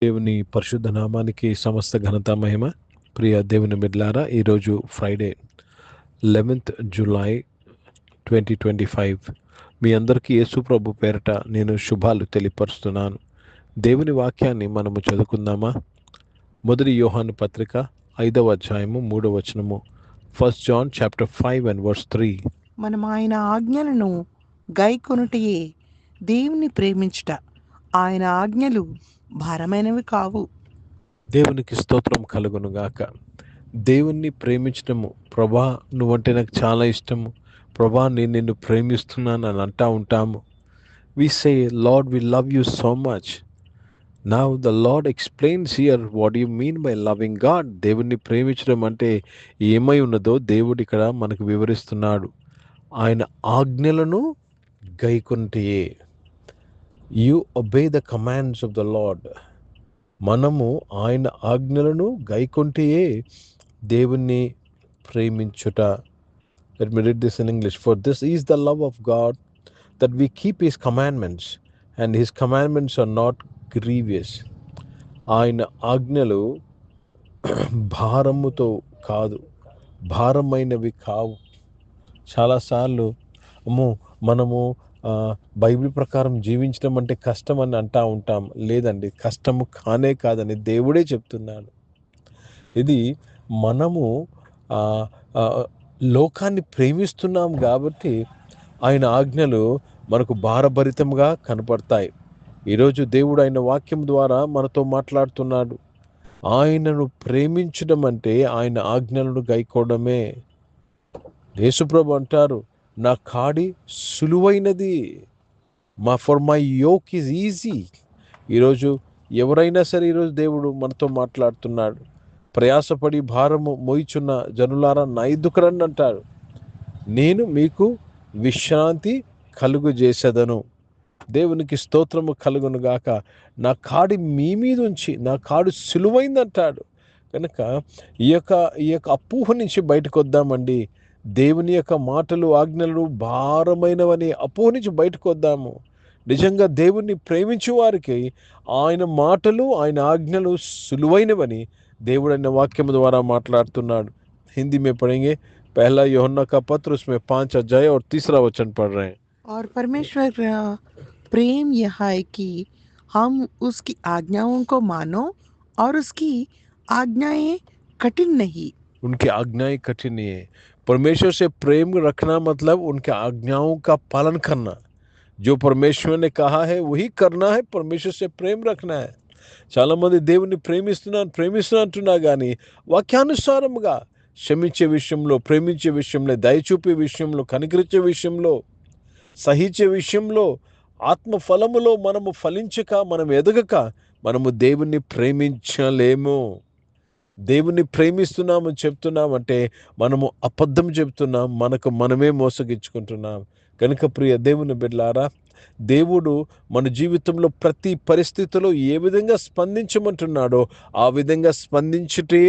దేవుని పరిశుద్ధ నామానికి సమస్త ఘనత మహిమ. ప్రియ దేవుని బిడ్డలారా, ఈరోజు ఫ్రైడే 11th జూలై 2025. మీ అందరికీ యేసు ప్రభు పేరట నేను శుభాలు తెలియపరుస్తున్నాను. దేవుని వాక్యాన్ని మనము చదువుకుందామా? మొదటి యోహాను పత్రిక 5వ అధ్యాయము 3వ వచనము. 1 John chapter 5 and verse 3. మనం ఆయన ఆజ్ఞలను గైకొనుటయే దేవుని ప్రేమించుట. ఆయన ఆజ్ఞలు భారమైనవి కావు. దేవునికి స్తోత్రం కలుగును గాక. దేవుణ్ణి ప్రేమించడము, ప్రభా నువ్వంటే నాకు చాలా ఇష్టము, ప్రభా నేను నిన్ను ప్రేమిస్తున్నాను అని అంటా ఉంటాము. We say, lord we love you so much. Now the lord explains here what you mean by loving God. దేవుణ్ణి ప్రేమించడం అంటే ఏమై ఉన్నదో దేవుడు ఇక్కడ మనకు వివరిస్తున్నాడు. ఆయన ఆజ్ఞలను గైకొంటయే. You obey the commands of the lord. మనము ఆయన ఆజ్ఞలను గైకొంటయే దేవుణ్ణి ప్రేమించుట. Let me read this in English. For this is the love of God, that we keep his commandments, and his commandments are not grievous. ఆయన ఆజ్ఞలు భారముతో కాదు, భారమైనవి కావు. చాలాసార్లు మనము బైబిల్ ప్రకారం జీవించడం అంటే కష్టం అని అంటా ఉంటాం. లేదండి, కష్టము కానే కాదని దేవుడే చెప్తున్నాడు. ఇది మనము లోకాన్ని ప్రేమిస్తున్నాం కాబట్టి ఆయన ఆజ్ఞలు మనకు భారభరితంగా కనపడతాయి. ఈరోజు దేవుడు ఆయన వాక్యం ద్వారా మనతో మాట్లాడుతున్నాడు. ఆయనను ప్రేమించడం అంటే ఆయన ఆజ్ఞలను గైకోవడమే. యేసుప్రభు అంటారు, నా కాడి సులువైనది, for my yoke is easy. ఈరోజు ఎవరైనా సరే ఈరోజు దేవుడు మనతో మాట్లాడుతున్నాడు. ప్రయాసపడి భారము మోయిచున్న జనులారా నా యొద్దకు రండి అంటాడు. నేను మీకు విశ్రాంతి కలుగు చేసేదను. దేవునికి స్తోత్రము కలుగును గాక. నా కాడి మీ మీద ఉంచి, నా కాడు సులువైందంటాడు. కనుక ఈ యొక్క అపోహ నుంచి బయటకు వద్దామండి. దేవుని యొక్క మాటలు ఆజ్ఞలు భారమైనవని అపోహ నుంచి బయటకు వద్దాము. నిజంగా దేవుణ్ణి ప్రేమించే వారికి ఆయన మాటలు ఆయన ఆజ్ఞలు సులువైనవని దేవుడు అన్న వాక్యం ద్వారా మాట్లాడుతున్నాడు. हिंदी में पढ़ेंगे. पहला यूहन्ना का पत्र, उसमें 5 अध्याय और 3रा वचन पढ़ रहे हैं. और परमेश्वर का प्रेम यह है कि हम उसकी आज्ञाओं को मानो, और उसकी आज्ञाएं कठिन नहीं. उनकी आज्ञाएं कठिन नहीं है. परमेश्वर से प्रेम रखना मतलब उनके आज्ञाओं का पालन करना. जो परमेश्वर ने कहा है वही करना है. परमेश्वर से प्रेम रखना है. చాలా మంది దేవుని ప్రేమిస్తున్నా కానీ వాక్యానుసారముగా క్షమించే విషయంలో, ప్రేమించే విషయంలో, దయచూపే విషయంలో, కనికరించే విషయంలో, సహించే విషయంలో, ఆత్మ ఫలములో మనము ఫలించక, మనం ఎదగక మనము దేవుణ్ణి ప్రేమించలేము. దేవుణ్ణి ప్రేమిస్తున్నామని చెప్తున్నామంటే మనము అబద్ధం చెప్తున్నాం, మనకు మనమే మోసగించుకుంటున్నాం. కనుక ప్రియ దేవుని బిడ్డలారా, దేవుడు మన జీవితంలో ప్రతి పరిస్థితిలో ఏ విధంగా స్పందించమంటున్నాడో ఆ విధంగా స్పందించుటే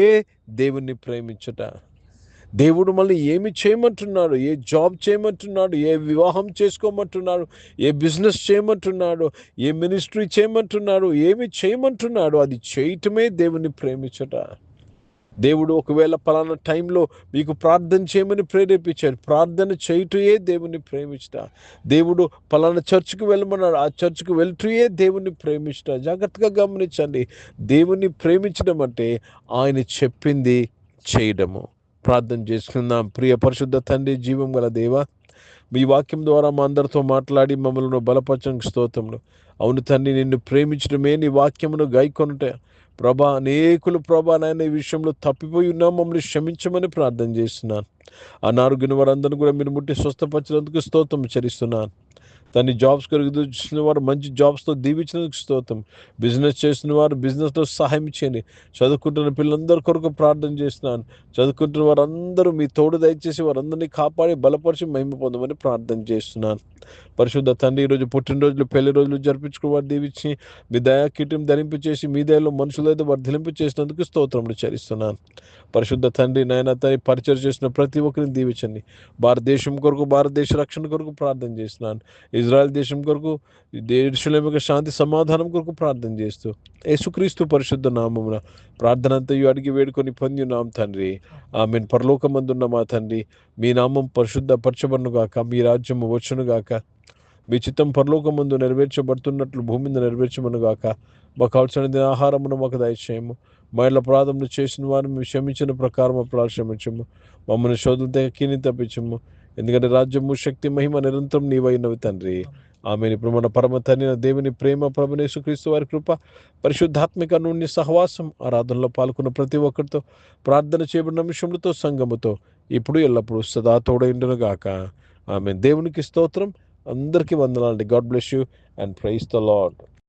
దేవుణ్ణి ప్రేమించుట. దేవుడు మళ్ళీ ఏమి చేయమంటున్నాడు, ఏ జాబ్ చేయమంటున్నాడు, ఏ వివాహం చేసుకోమంటున్నాడు, ఏ బిజినెస్ చేయమంటున్నాడు, ఏ మినిస్ట్రీ చేయమంటున్నాడు, ఏమి చేయమంటున్నాడు, అది చేయటమే దేవుణ్ణి ప్రేమించుట. దేవుడు ఒకవేళ పలానా టైంలో మీకు ప్రార్థన చేయమని ప్రేరేపించాడు, ప్రార్థన చేయుటయే దేవుని ప్రేమించుట. దేవుడు పలానా చర్చ్కి వెళ్ళమన్నాడు, ఆ చర్చ్కి వెళ్తూయే దేవుని ప్రేమించుట. జాగ్రత్తగా గమనించండి. దేవుని ప్రేమించడం అంటే ఆయన చెప్పింది చేయడము. ప్రార్థన చేసుకుందాం. ప్రియ పరిశుద్ధ తండ్రి, జీవం గల దేవా, మీ వాక్యం ద్వారా మా అందరితో మాట్లాడి మమ్మల్ని బలపరచడానికి స్తోత్రములు. అవును తండ్రి, నిన్ను ప్రేమించడమే నీ వాక్యమును గైకొనుట. ప్రభా, అనేకులు ప్రభా నాయన ఈ విషయంలో తప్పిపోయి ఉన్నాం, మమ్మల్ని క్షమించమని ప్రార్థన చేస్తున్నాను. అనారోగ్యం వారందరినీ కూడా మీరు ముట్టి స్వస్థపరిచినందుకు స్తోత్రం చెల్లిస్తున్నాను. దాన్ని జాబ్స్ కొరకు చూసిన వారు మంచి జాబ్స్తో దీవించినందుకు స్తోత్రం. బిజినెస్ చేస్తున్న వారు బిజినెస్లో సహాయం చేయండి. చదువుకుంటున్న పిల్లలందరి కొరకు ప్రార్థన చేస్తున్నాను. చదువుకుంటున్న వారందరూ మీ తోడు దయచేసి వారందరినీ కాపాడి బలపరిచి మహిమ పొందమని ప్రార్థన చేస్తున్నాను. పరిశుద్ధ తండ్రి, ఈరోజు పుట్టినరోజులు, పెళ్లి రోజులు జరిపించుకుని వారు దీవించి మీ దయా కీటం ధరింపచేసి మీ దయలో మనుషులైతే వర్ధలింపు చేసినందుకు స్తోత్రములు చెల్లిస్తున్నాను. పరిశుద్ధ తండ్రి, నాయన తండ్రి, పరిచయం చేసిన ప్రతి ఒక్కరిని దీవించండి. భారతదేశం కొరకు, భారతదేశ రక్షణ కొరకు ప్రార్థన చేస్తున్నాను. ఇజ్రాయెల్ దేశం కొరకు, యెరూషలేము యొక్క శాంతి సమాధానం కొరకు ప్రార్థన చేస్తూ యేసుక్రీస్తు పరిశుద్ధ నామమున ప్రార్థన అంతయు అడిగి వేడుకొని పొంది ఉన్నాం తండ్రి. ఆమేన్. పరలోకమందున్న మా తండ్రి, మీ నామం పరిశుద్ధపరచబడునుగాక, మీ రాజ్యము వచ్చునుగాక, మీ చిత్తం పరలోకమందు నెరవేర్చబడుతున్నట్లు భూమి మీద నెరవేర్చబడునుగాక. మాకు కావాల్సిన ఆహారమును మాకు దయచేయము. మా ఇళ్ళ అపరాధములు చేసిన వారిని మేము క్షమించిన ప్రకారం అపరాధ క్షమించము. మమ్మల్ని శోధనతో కీని తప్పించము. ఎందుకంటే రాజ్యము, శక్తి, మహిమ నిరంతరం నీవైనవి తండ్రి. ఆమేన్. ఇప్పుడు మన పరమ తండ్రి అయిన దేవుని ప్రేమ, ప్రభువైన యేసుక్రీస్తు వారి కృప, పరిశుద్ధాత్మిక నుండి సహవాసం, ఆరాధనలో పాల్గొన్న ప్రతి ఒక్కరితో, ప్రార్థన చేయబడిన నిమిషములతో, సంఘముతో ఇప్పుడు ఎల్లప్పుడూ సదా తోడైండునుగాక. ఆమేన్. దేవునికి స్తోత్రం. అందరికీ వందనాలండి. God bless you and praise the lord.